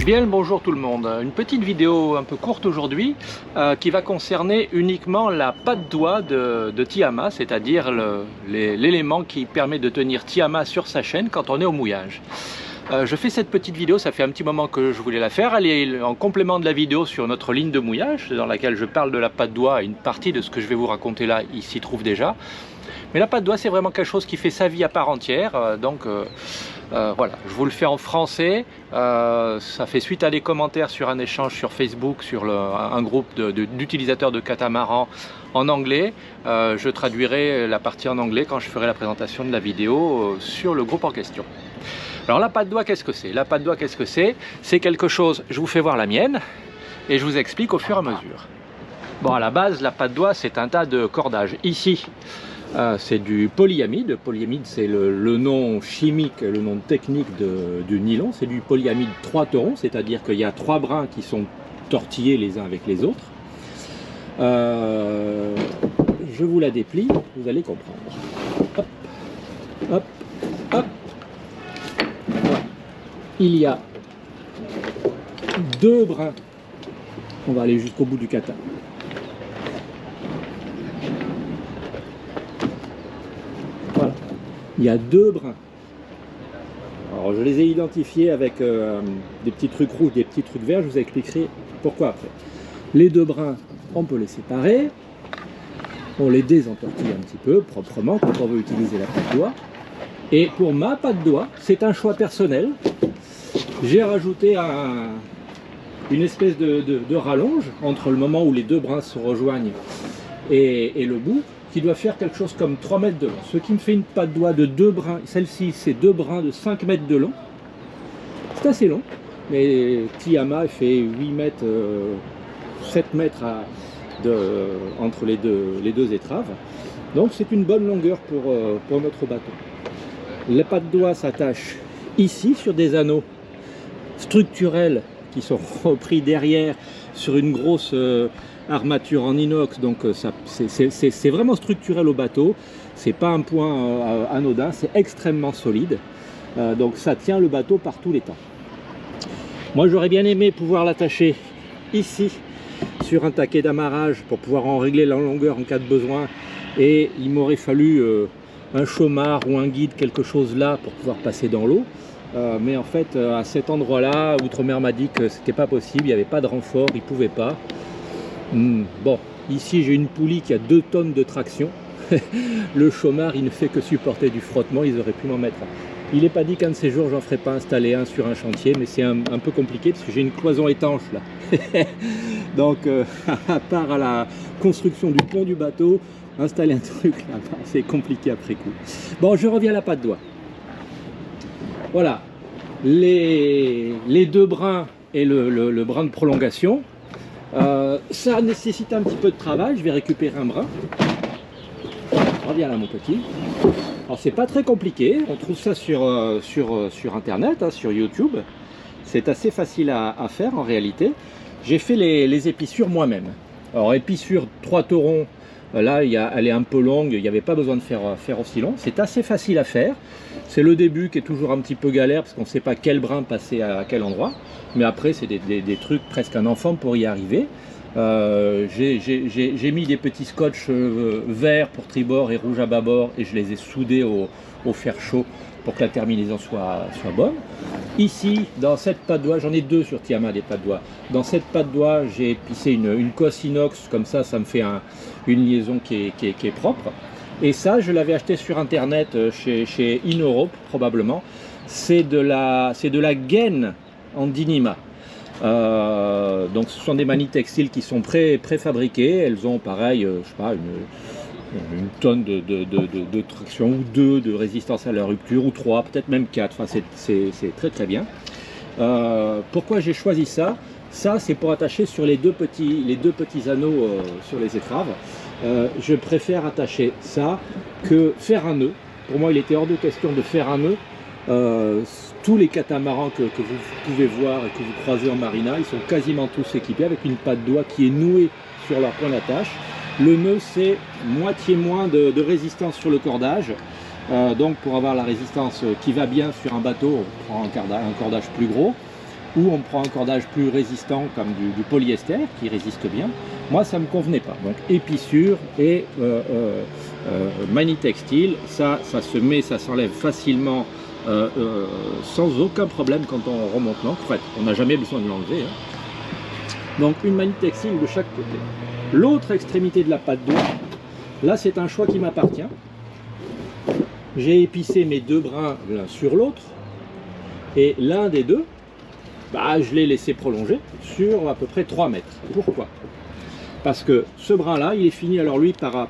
Bien le bonjour tout le monde, une petite vidéo un peu courte aujourd'hui qui va concerner uniquement la patte doigt de Tiama, c'est-à-dire l'élément qui permet de tenir Tiama sur sa chaîne quand on est au mouillage. Je fais cette petite vidéo, ça fait un petit moment que je voulais la faire, elle est en complément de la vidéo sur notre ligne de mouillage dans laquelle je parle de la patte doigt et une partie de ce que je vais vous raconter là, il s'y trouve déjà. Mais la patte doigt c'est vraiment quelque chose qui fait sa vie à part entière, voilà, je vous le fais en français, ça fait suite à des commentaires sur un échange sur Facebook, sur un groupe d'utilisateurs de catamaran en anglais. Je traduirai la partie en anglais quand je ferai la présentation de la vidéo sur le groupe en question. Alors la patte doigt, qu'est-ce que c'est? La patte doigt, qu'est-ce que c'est? C'est quelque chose, je vous fais voir la mienne, et je vous explique au fur et à mesure. Bon, à la base, la patte doigt, c'est un tas de cordages. Ici, c'est du polyamide. Polyamide, c'est le nom chimique, le nom technique du nylon. C'est du polyamide 3 torons, c'est-à-dire qu'il y a 3 brins qui sont tortillés les uns avec les autres. Je vous la déplie, vous allez comprendre. Hop, hop, hop. Voilà. Il y a 2 brins. On va aller jusqu'au bout du kata. Voilà. Il y a 2 brins. Alors je les ai identifiés avec des petits trucs rouges, des petits trucs verts. Je vous expliquerai pourquoi après. Les 2 brins, on peut les séparer. On les désentortille un petit peu proprement quand on veut utiliser la patte doigt. Et pour ma patte doigt, c'est un choix personnel. J'ai rajouté une espèce de rallonge entre le moment où les 2 brins se rejoignent et le bout, qui doit faire quelque chose comme 3 mètres de long. Ce qui me fait une patte doigt de 2 brins. Celle-ci, c'est 2 brins de 5 mètres de long. C'est assez long, mais Tiama fait 8 mètres, 7 mètres entre les deux étraves. Donc c'est une bonne longueur pour notre bateau. Les pattes doigt s'attachent ici sur des anneaux structurels qui sont repris derrière sur une grosse armature en inox, donc c'est vraiment structurel au bateau, c'est pas un point anodin, c'est extrêmement solide, donc ça tient le bateau par tous les temps. Moi j'aurais bien aimé pouvoir l'attacher ici sur un taquet d'amarrage pour pouvoir en régler la longueur en cas de besoin, et il m'aurait fallu un chômard ou un guide, quelque chose là pour pouvoir passer dans l'eau. Mais en fait, à cet endroit-là, Outre-mer m'a dit que c'était pas possible, il n'y avait pas de renfort, il ne pouvait pas. Bon, ici j'ai une poulie qui a 2 tonnes de traction. Le chômard, il ne fait que supporter du frottement, ils auraient pu m'en mettre. Il n'est pas dit qu'un de ces jours, j'en ferai pas installer un sur un chantier, mais c'est un peu compliqué parce que j'ai une cloison étanche là. Donc, à part à la construction du pont du bateau, installer un truc là-bas, c'est compliqué après coup. Bon, je reviens à la patte doigt. Voilà, les 2 brins et le brin de prolongation, ça nécessite un petit peu de travail. Je vais récupérer un brin. Reviens là mon petit. Alors c'est pas très compliqué, on trouve ça sur internet, hein, sur YouTube. C'est assez facile à faire en réalité. J'ai fait les épissures moi-même. Alors épissure 3 torons, là elle est un peu longue, il n'y avait pas besoin de faire aussi long. C'est assez facile à faire. C'est le début qui est toujours un petit peu galère parce qu'on ne sait pas quel brin passer à quel endroit. Mais après c'est des trucs presque un enfant pour y arriver. J'ai mis des petits scotch verts pour tribord et rouge à bâbord et je les ai soudés au fer chaud pour que la terminaison soit bonne. Ici, dans cette patte doigt, j'en ai 2 sur Tiama des pattes doigts. Dans cette patte doigt, j'ai épissé une cosse inox, comme ça me fait une liaison qui est propre. Et ça, je l'avais acheté sur internet chez InEurope probablement. C'est de la gaine en Dyneema. Donc ce sont des manilles textiles qui sont préfabriquées. Elles ont pareil, je sais pas, une tonne de traction ou 2 de résistance à la rupture, ou 3, peut-être même 4. Enfin, c'est très très bien. Pourquoi j'ai choisi ça? Ça, c'est pour attacher sur les deux petits anneaux sur les étraves. Je préfère attacher ça que faire un nœud. Pour moi, il était hors de question de faire un nœud. Tous les catamarans que vous pouvez voir et que vous croisez en marina, ils sont quasiment tous équipés avec une patte doigt qui est nouée sur leur point d'attache. Le nœud, c'est moitié moins de résistance sur le cordage. Donc pour avoir la résistance qui va bien sur un bateau, on prend un cordage plus gros. ou on prend un cordage plus résistant comme du polyester qui résiste bien. Moi, ça ne me convenait pas. Donc épissure et manie textile, ça se met, ça s'enlève facilement sans aucun problème quand on remonte l'encre. En fait, on n'a jamais besoin de l'enlever. Donc une manie textile de chaque côté. L'autre extrémité de la patte d'eau, là c'est un choix qui m'appartient. J'ai épicé mes deux brins l'un sur l'autre et l'un des deux, je l'ai laissé prolonger sur à peu près 3 mètres. Pourquoi? Parce que ce brin là il est fini alors lui par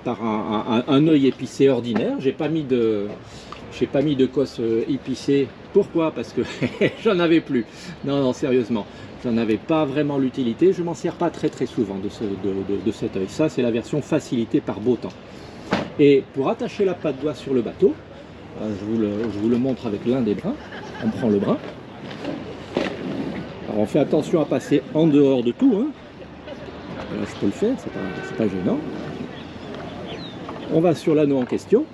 un œil épicé ordinaire. J'ai pas mis de cosse épicée. Pourquoi? Parce que j'en avais plus. Non, sérieusement, j'en avais pas vraiment l'utilité. Je m'en sers pas très souvent de cet œil. Ça c'est la version facilitée par beau temps. Et pour attacher la patte doigt sur le bateau, je vous le montre avec l'un des brins. On prend le brin. Alors on fait attention à passer en dehors de tout. Là, je peux le faire, c'est pas gênant. On va sur l'anneau en question.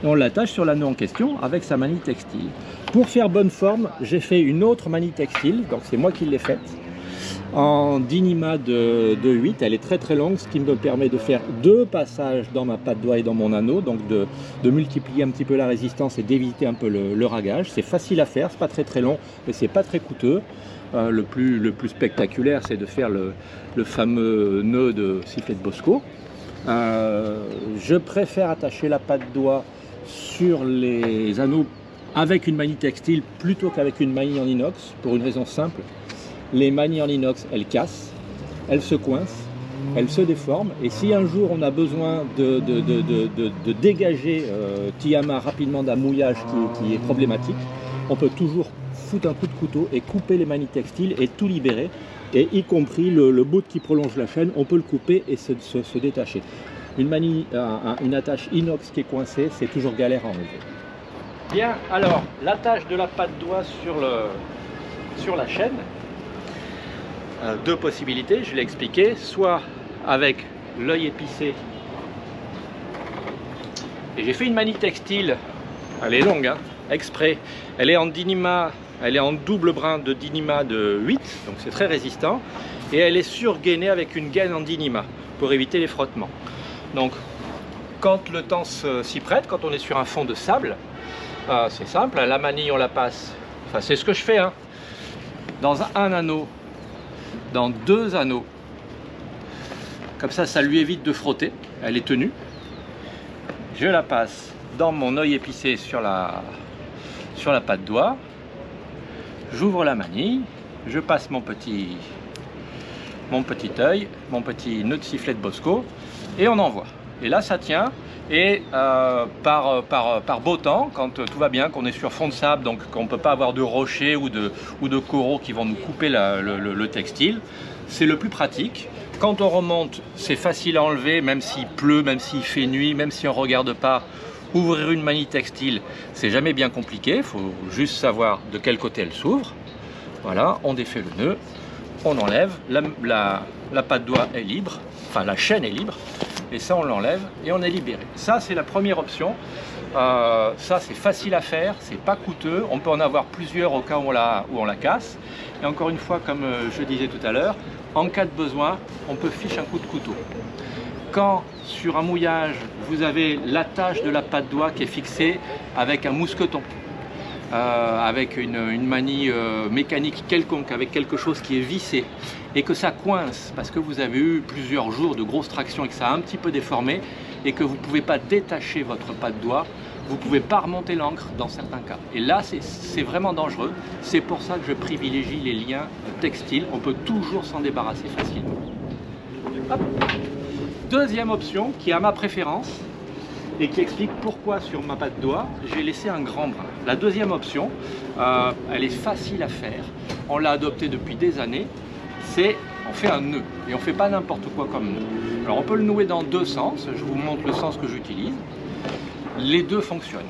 Et on l'attache sur l'anneau en question avec sa manie textile. Pour faire bonne forme, j'ai fait une autre manie textile, donc c'est moi qui l'ai faite, en Dyneema de 8. Elle est très longue, ce qui me permet de faire 2 passages dans ma patte doigt et dans mon anneau, donc de multiplier un petit peu la résistance et d'éviter un peu le ragage. C'est facile à faire, c'est pas très long, mais c'est pas très coûteux. Le plus spectaculaire, c'est de faire le fameux nœud de sifflet de Bosco. Je préfère attacher la patte doigt sur les anneaux avec une manie textile plutôt qu'avec une manie en inox, pour une raison simple. Les manies en inox, elles cassent, elles se coincent, elles se déforment, et si un jour on a besoin de dégager Tiama rapidement d'un mouillage qui est problématique, on peut toujours foutre un coup de couteau et couper les manies textiles et tout libérer, et y compris le bout qui prolonge la chaîne, on peut le couper et se détacher. Une attache inox qui est coincée, c'est toujours galère à enlever. Bien, alors l'attache de la patte doigt sur la chaîne, 2 possibilités, je l'ai expliqué, soit avec l'œil épicé, et j'ai fait une manie textile, elle est longue, exprès, elle est en Dyneema, elle est en double brin de Dyneema de 8, donc c'est très résistant, et elle est surgainée avec une gaine en Dyneema pour éviter les frottements. Donc quand le temps s'y prête, quand on est sur un fond de sable, c'est simple, la manille on la passe, enfin c'est ce que je fais, dans un anneau, dans 2 anneaux, comme ça lui évite de frotter, elle est tenue. Je la passe dans mon œil épicé sur la patte doigt, j'ouvre la manille, je passe mon petit œil, mon petit nœud de sifflet de Bosco, et on envoie. Et là ça tient, et par beau temps, quand tout va bien, qu'on est sur fond de sable, donc qu'on ne peut pas avoir de rochers ou de coraux qui vont nous couper le textile, c'est le plus pratique. Quand on remonte, c'est facile à enlever, même s'il pleut, même s'il fait nuit, même si on ne regarde pas. Ouvrir une manie textile, c'est jamais bien compliqué, il faut juste savoir de quel côté elle s'ouvre. Voilà, on défait le nœud, on enlève, la patte doigt est libre, enfin la chaîne est libre, et ça on l'enlève et on est libéré. Ça c'est la première option, ça c'est facile à faire, c'est pas coûteux, on peut en avoir plusieurs au cas où on la casse, et encore une fois, comme je disais tout à l'heure, en cas de besoin, on peut ficher un coup de couteau. Quand sur un mouillage, vous avez l'attache de la patte doigt qui est fixée avec un mousqueton, avec une manie mécanique quelconque, avec quelque chose qui est vissé, et que ça coince parce que vous avez eu plusieurs jours de grosse traction et que ça a un petit peu déformé, et que vous ne pouvez pas détacher votre patte doigt, vous ne pouvez pas remonter l'encre dans certains cas. Et là, c'est vraiment dangereux. C'est pour ça que je privilégie les liens textiles. On peut toujours s'en débarrasser facilement. Hop. Deuxième option, qui est à ma préférence, et qui explique pourquoi sur ma patte doigt, j'ai laissé un grand brin. La deuxième option, elle est facile à faire. On l'a adoptée depuis des années. C'est on fait un nœud, et on ne fait pas n'importe quoi comme nœud. Alors on peut le nouer dans 2 sens. Je vous montre le sens que j'utilise. Les 2 fonctionnent.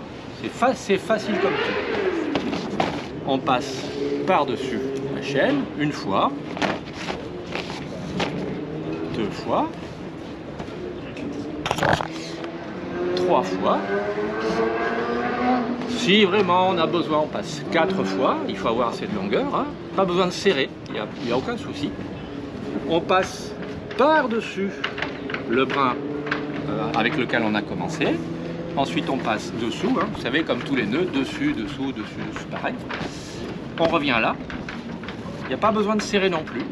C'est facile comme tout. On passe par-dessus la chaîne, 1 fois, 2 fois, 3 fois, Si vraiment on a besoin, on passe 4 fois, il faut avoir assez de longueur, hein. Pas besoin de serrer, il n'y a aucun souci. On passe par-dessus le brin avec lequel on a commencé. Ensuite on passe dessous, hein. Vous savez, comme tous les nœuds, dessus, dessous, dessus, dessous, pareil. On revient là, il n'y a pas besoin de serrer non plus,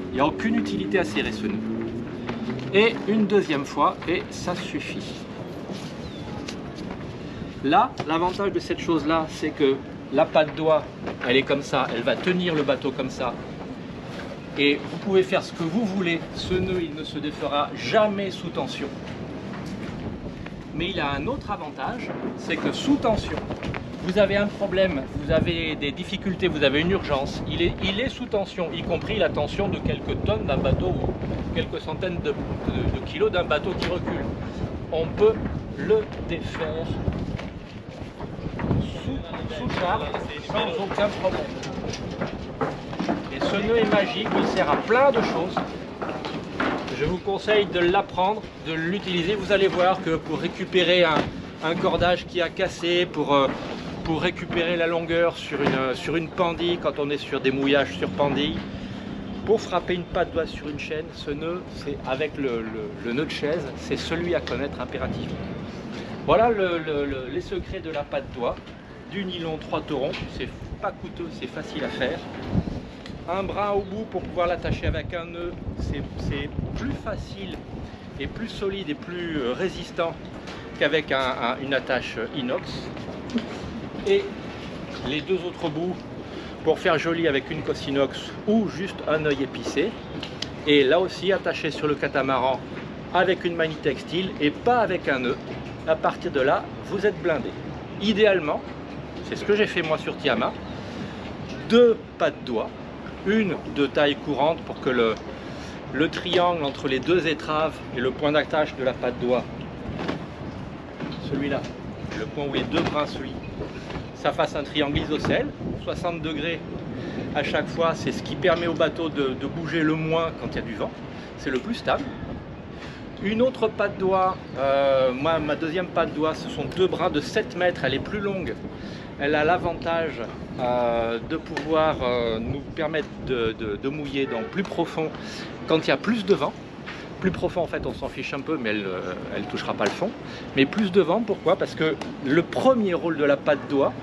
il n'y a aucune utilité à serrer ce nœud. Et une deuxième fois, et ça suffit. Là, l'avantage de cette chose-là, c'est que la patte doigt, elle est comme ça, elle va tenir le bateau comme ça. Et vous pouvez faire ce que vous voulez, ce nœud, il ne se défera jamais sous tension. Mais il a un autre avantage, c'est que sous tension, vous avez un problème, vous avez des difficultés, vous avez une urgence, il est sous tension, y compris la tension de quelques tonnes d'un bateau ou quelques centaines de kilos d'un bateau qui recule. On peut le défaire sous charge sans aucun problème. Et ce nœud est magique, il sert à plein de choses. Je vous conseille de l'apprendre, de l'utiliser. Vous allez voir que pour récupérer un cordage qui a cassé, pour récupérer la longueur sur une pendille quand on est sur des mouillages sur pendille, pour frapper une patte doigt sur une chaîne, ce nœud, c'est avec le nœud de chaise, c'est celui à connaître impérativement. Voilà les secrets de la patte doigt, du nylon 3 taurons, c'est pas coûteux, c'est facile à faire. Un brin au bout pour pouvoir l'attacher avec un nœud, c'est plus facile et plus solide et plus résistant qu'avec une attache inox. Et les deux autres bouts pour faire joli avec une cosse inox ou juste un œil épicé. Et là aussi attaché sur le catamaran avec une manie textile et pas avec un nœud. À partir de là, vous êtes blindé. Idéalement, c'est ce que j'ai fait moi sur Tiama, 2 pattes doigts, une de taille courante pour que le triangle entre les 2 étraves et le point d'attache de la patte doigt, celui-là, le point où les 2 brins se lient, ça fasse un triangle isocèle, 60 degrés à chaque fois, c'est ce qui permet au bateau de bouger le moins quand il y a du vent, c'est le plus stable. Une autre patte doigt, moi ma deuxième patte doigt, ce sont 2 brins de 7 mètres, elle est plus longue. Elle a l'avantage de pouvoir nous permettre de mouiller dans plus profond quand il y a plus de vent. Plus profond en fait on s'en fiche un peu mais elle touchera pas le fond. Mais plus de vent, pourquoi? Parce que le premier rôle de la patte doigt,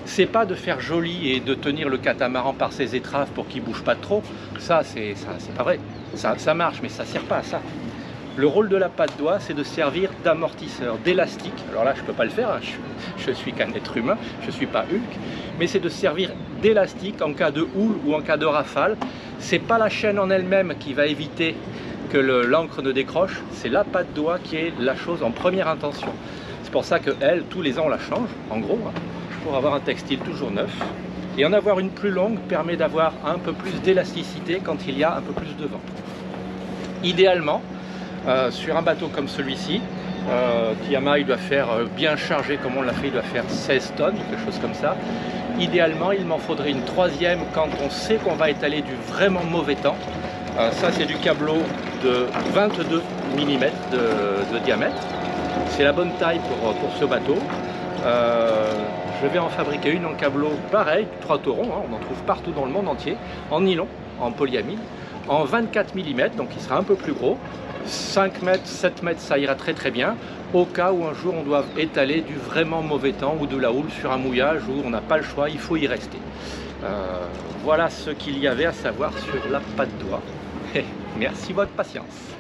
c'est pas de faire joli et de tenir le catamaran par ses étraves pour qu'il bouge pas trop. Ça c'est pas vrai. Ça marche mais ça sert pas à ça. Le rôle de la patte doigt, c'est de servir d'amortisseur, d'élastique. Alors là, je ne peux pas le faire, hein. Je suis qu'un être humain, je ne suis pas Hulk. Mais c'est de servir d'élastique en cas de houle ou en cas de rafale. Ce n'est pas la chaîne en elle-même qui va éviter que l'ancre ne décroche, c'est la patte doigt qui est la chose en première intention. C'est pour ça qu'elle, tous les ans, on la change, en gros, hein, pour avoir un textile toujours neuf. Et en avoir une plus longue permet d'avoir un peu plus d'élasticité quand il y a un peu plus de vent. Idéalement, sur un bateau comme celui-ci, Tiama il doit faire bien chargé comme on l'a fait, il doit faire 16 tonnes, quelque chose comme ça. Idéalement, il m'en faudrait une 3e quand on sait qu'on va étaler du vraiment mauvais temps. Ça, c'est du câbleau de 22 mm de diamètre. C'est la bonne taille pour ce bateau. Je vais en fabriquer une en câbleau pareil, 3 taurons, hein, on en trouve partout dans le monde entier, en nylon, en polyamide, en 24 mm, donc il sera un peu plus gros. 5 mètres, 7 mètres, ça ira très très bien, au cas où un jour on doit étaler du vraiment mauvais temps ou de la houle sur un mouillage où on n'a pas le choix, il faut y rester. Voilà ce qu'il y avait à savoir sur la patte doigt. Merci de votre patience.